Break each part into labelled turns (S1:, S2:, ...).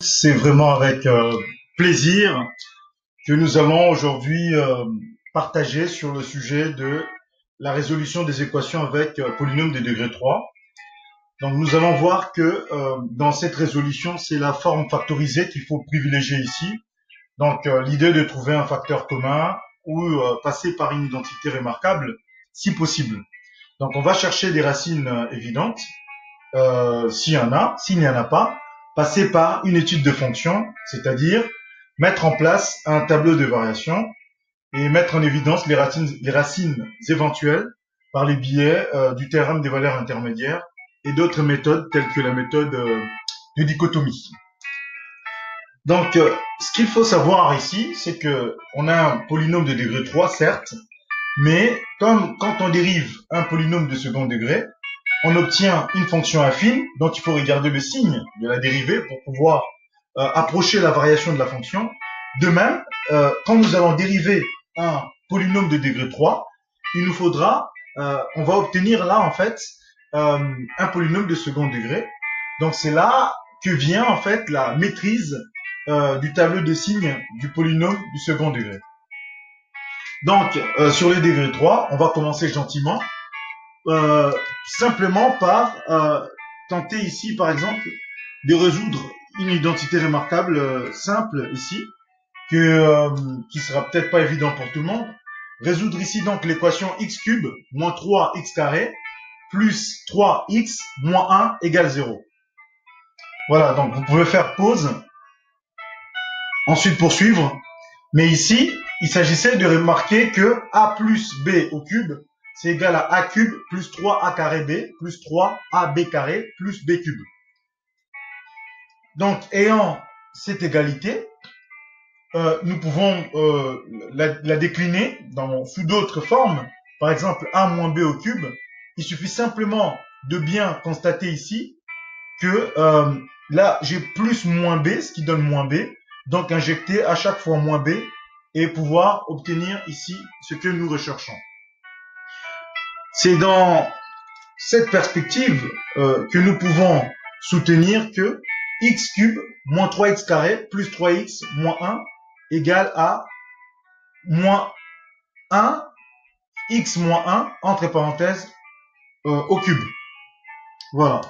S1: C'est vraiment avec plaisir que nous allons aujourd'hui partager sur le sujet de la résolution des équations avec polynôme des degrés 3. Donc nous allons voir que dans cette résolution, c'est la forme factorisée qu'il faut privilégier ici. Donc l'idée de trouver un facteur commun ou passer par une identité remarquable si possible. Donc on va chercher des racines évidentes, s'il y en a. S'il n'y en a pas, passer par une étude de fonction, c'est-à-dire mettre en place un tableau de variation et mettre en évidence les racines éventuelles par les biais du théorème des valeurs intermédiaires et d'autres méthodes telles que la méthode de dichotomie. Donc, ce qu'il faut savoir ici, c'est que on a un polynôme de degré 3, certes, mais comme quand on dérive un polynôme de second degré, on obtient une fonction affine, donc il faut regarder le signe de la dérivée pour pouvoir approcher la variation de la fonction. De même, quand nous allons dériver un polynôme de degré 3, il nous faudra, on va obtenir là en fait un polynôme de second degré. Donc c'est là que vient en fait la maîtrise du tableau de signes du polynôme du second degré. Donc sur le degré 3, on va commencer gentiment. Simplement par tenter ici, par exemple, de résoudre une identité remarquable simple ici, qui sera peut-être pas évident pour tout le monde. Résoudre ici donc l'équation x cube moins 3x carré plus 3x moins 1 égale 0. Voilà, donc vous pouvez faire pause, ensuite poursuivre. Mais ici, il s'agissait de remarquer que a plus b au cube, c'est égal à a cube plus 3a carré b plus 3ab carré plus b cube. Donc, ayant cette égalité, nous pouvons la décliner sous d'autres formes. Par exemple, a moins b au cube. Il suffit simplement de bien constater ici que là, j'ai plus moins b, ce qui donne moins b. Donc, injecter à chaque fois moins b et pouvoir obtenir ici ce que nous recherchons. C'est dans cette perspective que nous pouvons soutenir que x cube moins 3x carré plus 3x moins 1 égale à moins 1 x moins 1 entre parenthèses au cube. Voilà.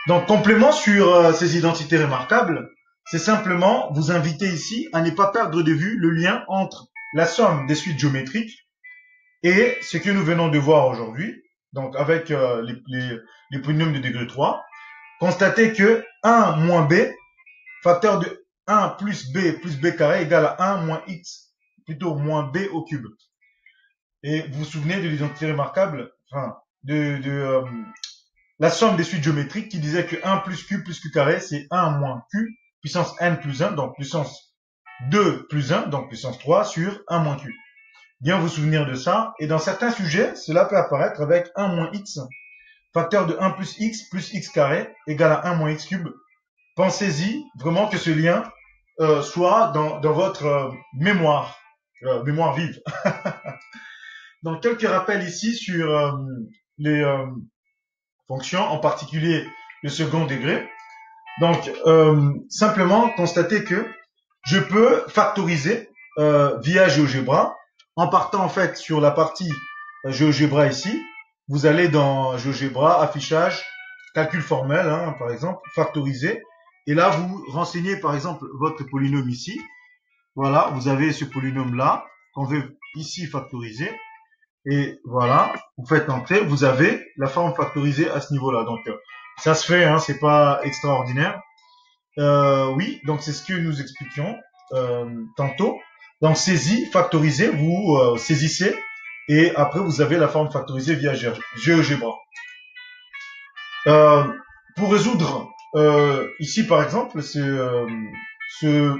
S1: Donc complément sur ces identités remarquables, c'est simplement vous inviter ici à ne pas perdre de vue le lien entre la somme des suites géométriques et ce que nous venons de voir aujourd'hui, donc avec les polynômes de degré 3, constatez que 1 moins b, facteur de 1 plus b carré égale à 1 moins x, plutôt moins b au cube. Et vous vous souvenez de l'identité remarquable, enfin, la somme des suites géométriques qui disait que 1 plus q carré, c'est 1 moins q, puissance n plus 1, donc puissance 2 plus 1, donc puissance 3, sur 1 moins q. Bien vous souvenir de ça. Et dans certains sujets, cela peut apparaître avec 1 moins x, facteur de 1 plus x carré égale à 1 moins x cube. Pensez-y vraiment que ce lien soit dans votre mémoire vive. Donc quelques rappels ici sur les fonctions, en particulier le second degré. Donc simplement constater que je peux factoriser via GeoGebra. En partant en fait sur la partie GeoGebra ici, vous allez dans GeoGebra, affichage, calcul formel, hein, par exemple, factoriser. Et là, vous renseignez par exemple votre polynôme ici. Voilà, vous avez ce polynôme-là qu'on veut ici factoriser. Et voilà, vous faites entrer, vous avez la forme factorisée à ce niveau-là. Donc, ça se fait, hein, c'est pas extraordinaire. Oui, donc c'est ce que nous expliquions tantôt. Donc, saisie, factorisé, vous saisissez et après vous avez la forme factorisée via GeoGebra. Pour résoudre ici par exemple ce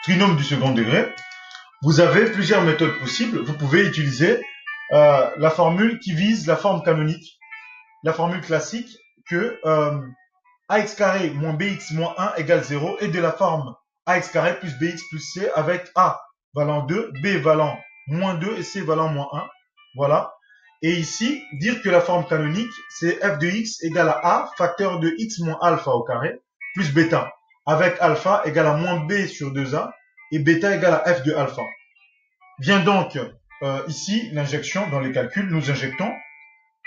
S1: trinôme du second degré, vous avez plusieurs méthodes possibles. Vous pouvez utiliser la formule qui vise la forme canonique, la formule classique que ax carré moins bx moins 1 égale 0 et de la forme ax carré plus bx plus c avec a valant 2, b valant moins 2 et c valant moins 1. Voilà. Et ici, dire que la forme canonique, c'est f de x égale à a facteur de x moins alpha au carré plus bêta. avec alpha égale à moins b sur 2a et bêta égale à f de alpha. Vient donc ici l'injection dans les calculs, nous injectons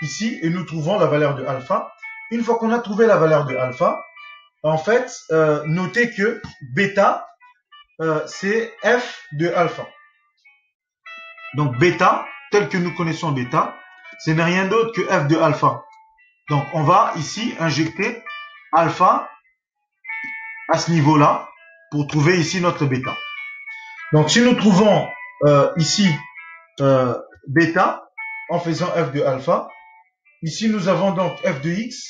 S1: ici et nous trouvons la valeur de alpha. Une fois qu'on a trouvé la valeur de alpha, en fait, notez que bêta, c'est f de alpha. Donc bêta, tel que nous connaissons bêta, ce n'est rien d'autre que f de alpha. Donc on va ici injecter alpha à ce niveau-là pour trouver ici notre bêta. Donc si nous trouvons ici bêta en faisant f de alpha, ici nous avons donc f de x,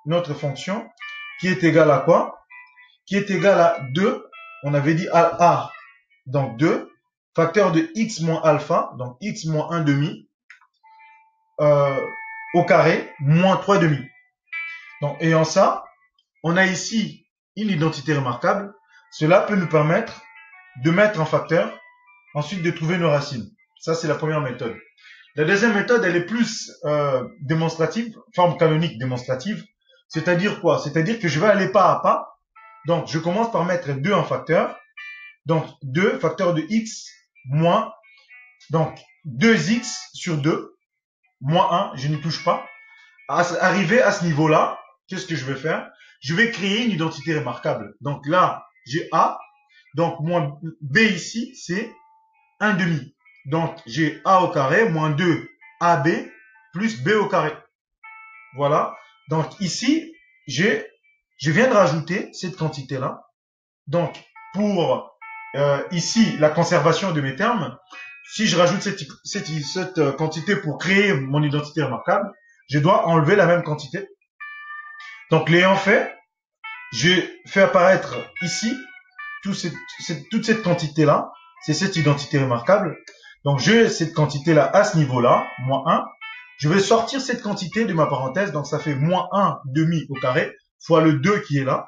S1: notre fonction, qui est égale à quoi? Qui est égale à 2, on avait dit a, donc 2, facteur de x moins alpha, donc x moins 1 demi, au carré, moins 3 demi. Donc, ayant ça, on a ici une identité remarquable. Cela peut nous permettre de mettre un facteur, ensuite de trouver nos racines. Ça, c'est la première méthode. La deuxième méthode, elle est plus démonstrative, forme canonique démonstrative. C'est-à-dire quoi? C'est-à-dire que je vais aller pas à pas. Donc, je commence par mettre 2 en facteur. Donc, 2, facteur de x, moins, donc 2x sur 2, moins 1, je n'y touche pas. Arrivé à ce niveau-là, qu'est-ce que je vais faire? Je vais créer une identité remarquable. Donc là, j'ai a, donc moins b ici, c'est 1 demi. Donc, j'ai a au carré, moins 2 ab, plus b au carré. Voilà. Donc ici, je viens de rajouter cette quantité-là. Donc, pour ici, la conservation de mes termes, si je rajoute cette quantité pour créer mon identité remarquable, je dois enlever la même quantité. Donc, l'ayant fait, je fais apparaître ici toute cette quantité-là. C'est cette identité remarquable. Donc, j'ai cette quantité-là à ce niveau-là, moins 1. Je vais sortir cette quantité de ma parenthèse. Donc, ça fait moins 1 demi au carré fois le 2 qui est là.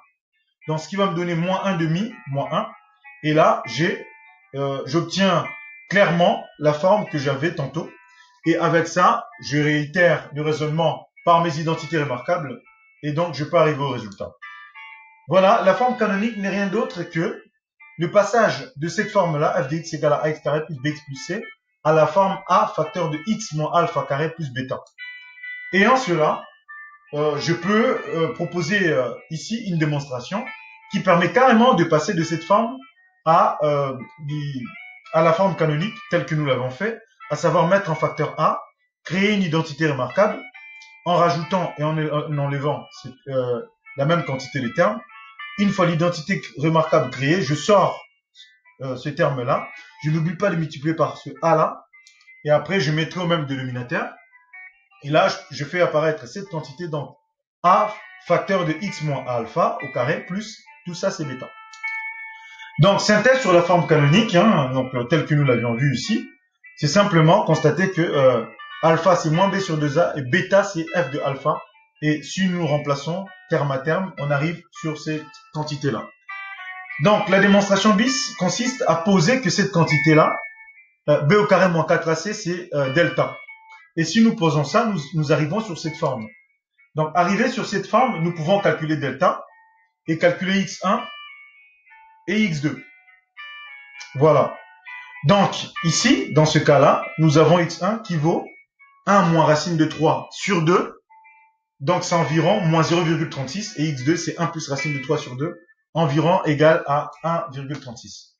S1: Donc, ce qui va me donner moins 1 demi, moins 1. Et là, j'obtiens clairement la forme que j'avais tantôt. Et avec ça, je réitère le raisonnement par mes identités remarquables. Et donc, je peux arriver au résultat. Voilà, la forme canonique n'est rien d'autre que le passage de cette forme-là, f de x égale à ax carré plus bx plus c, à la forme a facteur de x moins alpha carré plus bêta. Et en cela, je peux proposer ici une démonstration qui permet carrément de passer de cette forme à la forme canonique telle que nous l'avons fait, à savoir mettre un facteur a, créer une identité remarquable en rajoutant et en enlevant la même quantité de termes. Une fois l'identité remarquable créée, je sors ce terme-là. Je n'oublie pas de multiplier par ce a-là. Et après, je mettrai au même dénominateur. Et là, je fais apparaître cette quantité, donc a facteur de x moins alpha au carré, plus tout ça, c'est bêta. Donc, synthèse sur la forme canonique, donc telle que nous l'avions vu ici, c'est simplement constater que alpha, c'est moins b sur 2a, et bêta, c'est f de alpha. Et si nous remplaçons terme à terme, on arrive sur cette quantité-là. Donc, la démonstration bis consiste à poser que cette quantité-là, b au carré moins 4ac, c'est delta. Et si nous posons ça, nous arrivons sur cette forme. Donc, arrivé sur cette forme, nous pouvons calculer delta et calculer x1 et x2. Voilà. Donc, ici, dans ce cas-là, nous avons x1 qui vaut 1 moins racine de 3 sur 2. Donc, c'est environ moins 0,36 et x2, c'est 1 plus racine de 3 sur 2, environ égal à 1,36.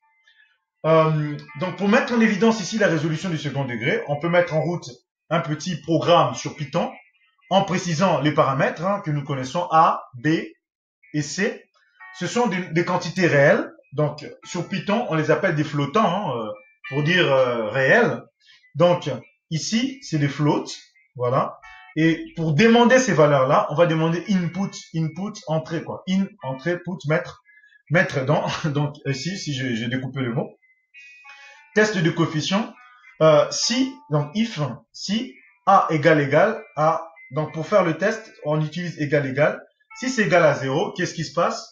S1: Donc, pour mettre en évidence ici la résolution du second degré, on peut mettre en route un petit programme sur Python en précisant les paramètres que nous connaissons A, B et C. Ce sont des quantités réelles. Donc, sur Python, on les appelle des flottants pour dire réels. Donc, ici, c'est des floats. Voilà. Et pour demander ces valeurs-là, on va demander input, entrée, quoi. In, entrée, put, mettre dans. Donc, ici, si j'ai découpé le mot. Test de coefficient. Si A égale à, donc pour faire le test, on utilise égal. Si c'est égal à 0, qu'est-ce qui se passe?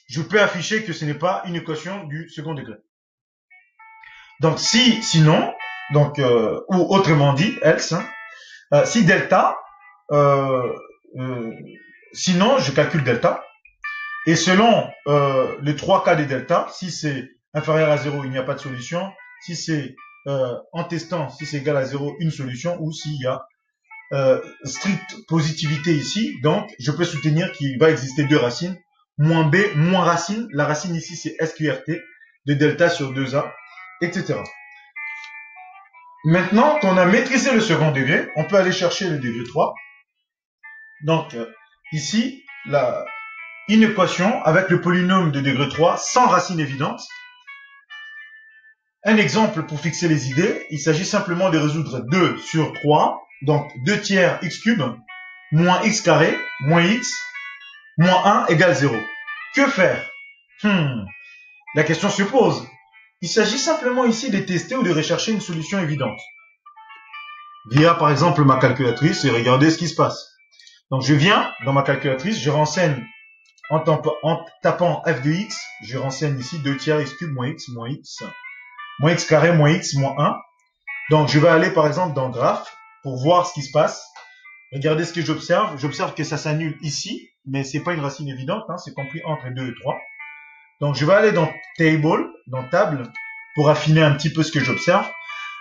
S1: Je peux afficher que ce n'est pas une équation du second degré. Donc, sinon, ou autrement dit, else, si delta, sinon je calcule delta, Et selon les 3 cas des delta, si c'est inférieur à 0, il n'y a pas de solution. Si c'est en testant, si c'est égal à 0, une solution, ou s'il y a stricte positivité ici, donc je peux soutenir qu'il va exister 2 racines, moins b, moins racine, la racine ici c'est SQRT, de delta sur 2a, etc. Maintenant qu'on a maîtrisé le second degré, on peut aller chercher le degré 3. Donc ici, une équation avec le polynôme de degré 3 sans racine évidente. Un exemple pour fixer les idées, il s'agit simplement de résoudre 2 sur 3, donc 2 tiers x cube, moins x carré, moins x, moins 1 égale 0. Que faire? La question se pose. Il s'agit simplement ici de tester ou de rechercher une solution évidente. Via par exemple ma calculatrice et regarder ce qui se passe. Donc je viens dans ma calculatrice, je renseigne en tapant f de x, je renseigne ici 2 tiers x cube moins x carré moins x moins 1. Donc je vais aller par exemple dans graphe pour voir ce qui se passe. Regardez ce que j'observe. J'observe que ça s'annule ici, mais c'est pas une racine évidente, hein, c'est compris entre 2 et 3. Donc je vais aller dans table, pour affiner un petit peu ce que j'observe.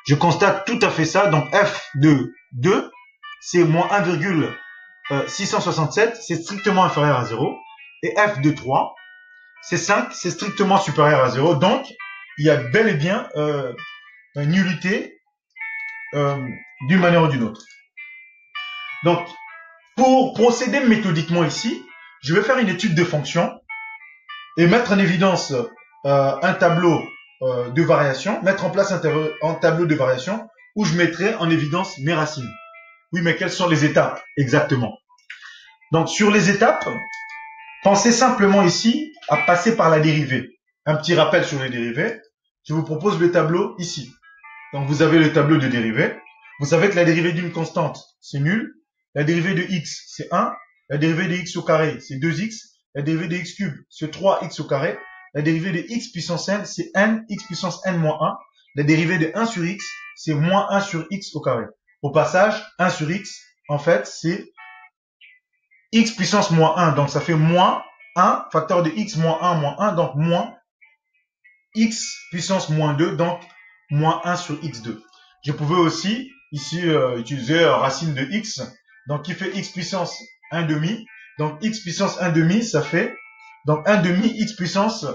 S1: Je constate tout à fait ça. Donc f de 2, c'est moins 1,667, c'est strictement inférieur à 0. Et f de 3, c'est 5, c'est strictement supérieur à 0. Donc il y a bel et bien une nullité d'une manière ou d'une autre. Donc, pour procéder méthodiquement ici, je vais faire une étude de fonction et mettre en évidence un tableau de variation, mettre en place un tableau de variation où je mettrai en évidence mes racines. Oui, mais quelles sont les étapes exactement? Donc, sur les étapes, pensez simplement ici à passer par la dérivée. Un petit rappel sur les dérivées. Je vous propose le tableau ici. Donc, vous avez le tableau de dérivée. Vous savez que la dérivée d'une constante, c'est nul. La dérivée de x, c'est 1. La dérivée de x au carré, c'est 2x. La dérivée de x cube, c'est 3x au carré. La dérivée de x puissance n, c'est n, x puissance n moins 1. La dérivée de 1 sur x, c'est moins 1 sur x au carré. Au passage, 1 sur x, en fait, c'est x puissance moins 1. Donc, ça fait moins 1, facteur de x moins 1, donc moins x puissance moins 2, donc moins 1 sur x2. Je pouvais aussi, ici, utiliser racine de x, donc qui fait x puissance 1 demi. Donc x puissance 1 demi, ça fait donc 1 demi x puissance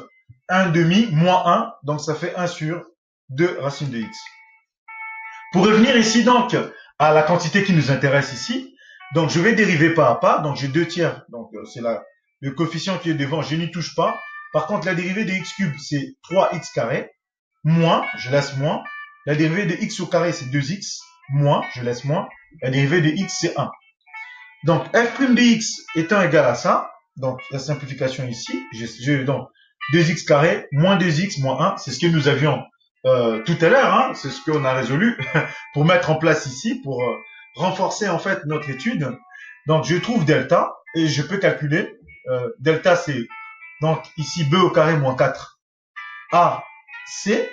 S1: 1 demi moins 1, donc ça fait 1 sur 2 racine de x. Pour revenir ici donc à la quantité qui nous intéresse ici, donc je vais dériver pas à pas, donc j'ai 2 tiers, donc c'est le coefficient qui est devant, je n'y touche pas. Par contre, la dérivée de x cube, c'est 3x carré, moins, je laisse moins. La dérivée de x au carré, c'est 2x, moins, je laisse moins. La dérivée de x, c'est 1. Donc, f' de x étant égal à ça, donc la simplification ici, j'ai donc 2x carré, moins 2x, moins 1, c'est ce que nous avions tout à l'heure, hein, c'est ce qu'on a résolu pour mettre en place ici, pour renforcer en fait notre étude. Donc, je trouve delta, et je peux calculer, delta c'est, donc ici b au carré moins 4, a, c,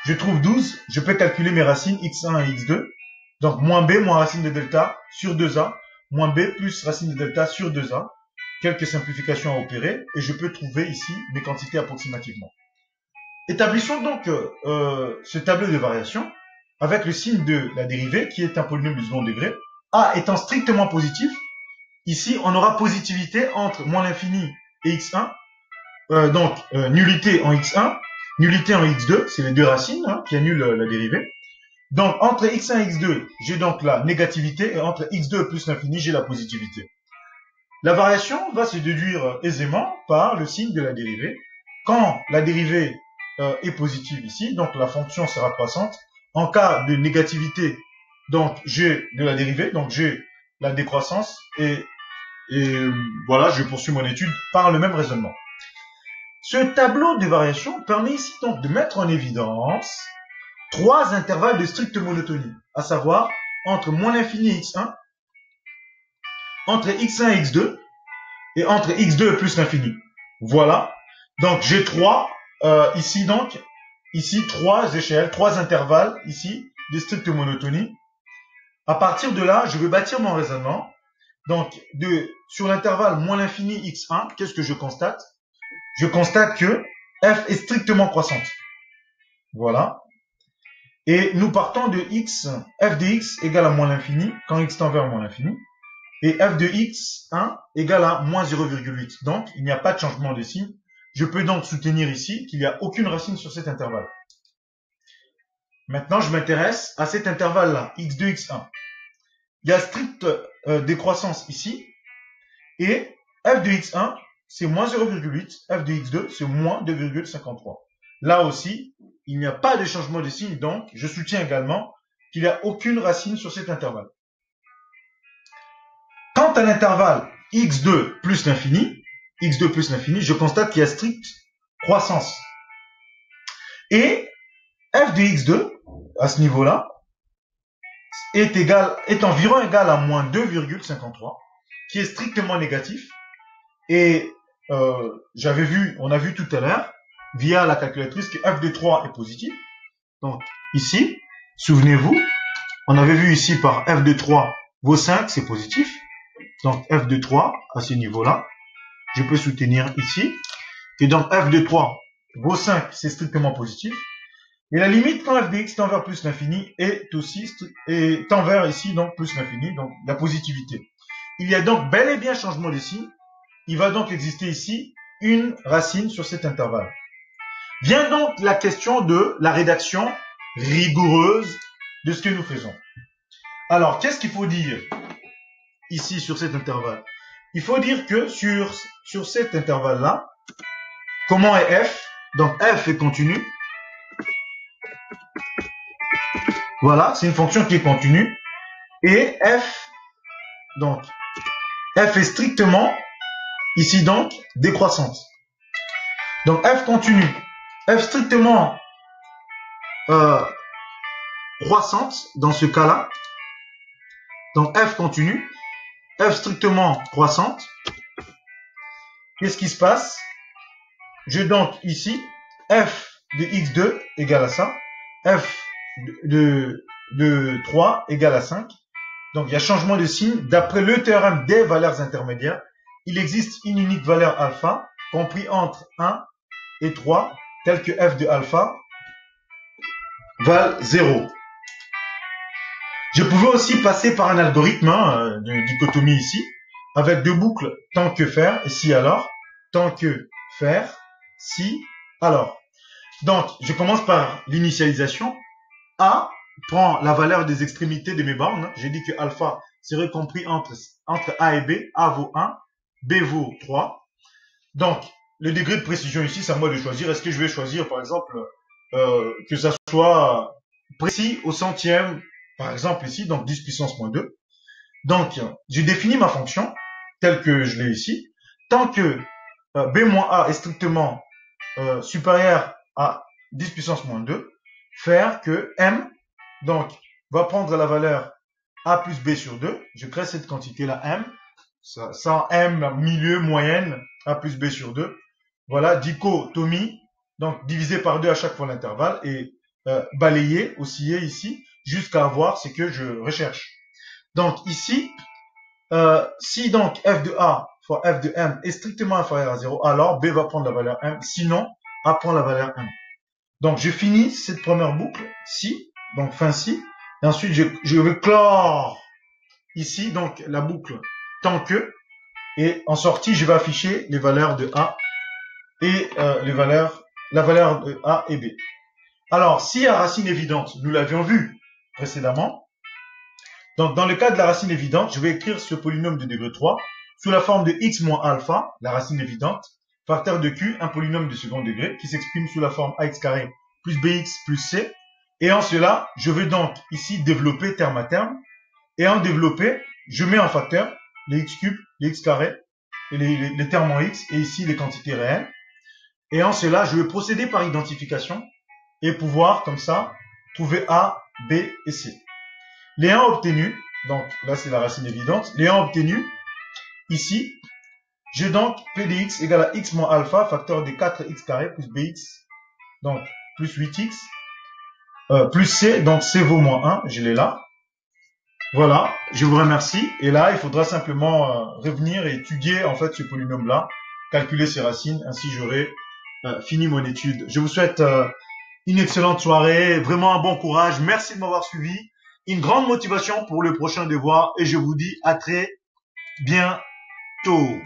S1: je trouve 12, je peux calculer mes racines x1 et x2. Donc, moins b, moins racine de delta sur 2a, moins b plus racine de delta sur 2a. Quelques simplifications à opérer, et je peux trouver ici mes quantités approximativement. Établissons donc ce tableau de variation avec le signe de la dérivée, qui est un polynôme du second degré. A étant strictement positif, ici, on aura positivité entre moins l'infini et x1. Donc, nullité en x1, nullité en x2, c'est les deux racines qui annulent la dérivée. Donc, entre x1 et x2, j'ai donc la négativité, et entre x2 plus l'infini, j'ai la positivité. La variation va se déduire aisément par le signe de la dérivée. Quand la dérivée est positive ici, donc la fonction sera croissante. En cas de négativité, donc j'ai de la dérivée, donc j'ai la décroissance, et voilà, je poursuis mon étude par le même raisonnement. Ce tableau de variation permet ici donc de mettre en évidence 3 intervalles de stricte monotonie, à savoir entre moins l'infini et x1, entre x1 et x2, et entre x2 et plus l'infini. Voilà. Donc j'ai ici 3 échelles, 3 intervalles ici de stricte monotonie. À partir de là, je vais bâtir mon raisonnement. Donc, sur l'intervalle moins l'infini x1, qu'est-ce que je constate? Je constate que f est strictement croissante. Voilà. Et nous partons de x, f de x égale à moins l'infini, quand x tend vers moins l'infini. Et f de x1 égale à moins 0,8. Donc, il n'y a pas de changement de signe. Je peux donc soutenir ici qu'il n'y a aucune racine sur cet intervalle. Maintenant, je m'intéresse à cet intervalle-là, x2, x1. Il y a stricte décroissance ici. Et f de x1, c'est moins 0,8. F de x2, c'est moins 2,53. Là aussi, il n'y a pas de changement de signe. Donc, je soutiens également qu'il n'y a aucune racine sur cet intervalle. Quant à l'intervalle x2 plus l'infini, je constate qu'il y a stricte croissance. Et f de x2, à ce niveau-là, est environ égal à moins 2,53, qui est strictement négatif. Et on a vu tout à l'heure, via la calculatrice, que f de 3 est positif. Donc ici, souvenez-vous, on avait vu ici par f de 3 vaut 5, c'est positif. Donc f de 3 à ce niveau-là, je peux soutenir ici. Et donc f de 3 vaut 5, c'est strictement positif. Et la limite quand f de x tend vers plus l'infini tend vers ici donc plus l'infini, donc la positivité. Il y a donc bel et bien changement de signe. Il va donc exister ici une racine sur cet intervalle. Vient donc la question de la rédaction rigoureuse de ce que nous faisons. Alors, qu'est-ce qu'il faut dire ici sur cet intervalle? Il faut dire que sur cet intervalle-là, comment est f? Donc f est continu. Voilà, c'est une fonction qui est continue. Et f est strictement, ici donc, décroissante. Donc f continue, f strictement croissante dans ce cas-là. Donc f continue, f strictement croissante. Qu'est-ce qui se passe? Je donc ici, f de x2 égale à ça, f de 3 égale à 5. Donc il y a changement de signe. D'après le théorème des valeurs intermédiaires, il existe une unique valeur alpha compris entre 1 et 3, tel que f de alpha valent 0. Je pouvais aussi passer par un algorithme de dichotomie ici, avec deux boucles tant que faire et si alors, tant que faire, si alors. Donc, je commence par l'initialisation. A prend la valeur des extrémités de mes bornes. J'ai dit que alpha serait compris entre A et B. A vaut 1, B vaut 3. Donc, le degré de précision ici, c'est à moi de choisir. Est-ce que je vais choisir, par exemple, que ça soit précis au centième, par exemple ici, donc 10 puissance moins 2. Donc, j'ai défini ma fonction, telle que je l'ai ici. Tant que B moins A est strictement supérieur à 10 puissance moins 2, faire que M, donc, va prendre la valeur A plus B sur 2. Je crée cette quantité-là M. Ça M, milieu, moyenne, A plus B sur 2. Voilà, dichotomie, donc divisé par 2 à chaque fois l'intervalle et balayer, osciller ici, jusqu'à avoir ce que je recherche. Donc ici, si donc f de A fois f de M est strictement inférieur à 0, alors B va prendre la valeur M, sinon A prend la valeur M. Donc je finis cette première boucle, si, donc fin si, et ensuite je vais clore ici, donc la boucle tant que, et en sortie je vais afficher les valeurs de A et la valeur de A et B. Alors, si la racine évidente, nous l'avions vu précédemment, donc dans le cas de la racine évidente, je vais écrire ce polynôme de degré 3 sous la forme de x moins alpha, la racine évidente, facteur de q, un polynôme de second degré, qui s'exprime sous la forme ax carré plus bx plus c. Et en cela, je vais donc ici développer terme à terme. Et en développer, je mets en facteur les x cubes, les x carrés, et les termes en x, et ici les quantités réelles. Et en cela, je vais procéder par identification et pouvoir, comme ça, trouver A, B et C. Les 1 obtenus, donc là c'est la racine évidente, les 1 obtenus, ici, j'ai donc P de x égale à x moins alpha, facteur de 4x carré plus bx, donc plus 8x, plus c, donc c vaut moins 1, je l'ai là. Voilà, je vous remercie. Et là, il faudra simplement revenir et étudier en fait ce polynôme-là, calculer ses racines, ainsi j'aurai fini mon étude. Je vous souhaite une excellente soirée, vraiment un bon courage. Merci de m'avoir suivi. Une grande motivation pour le prochain devoir et je vous dis à très bientôt.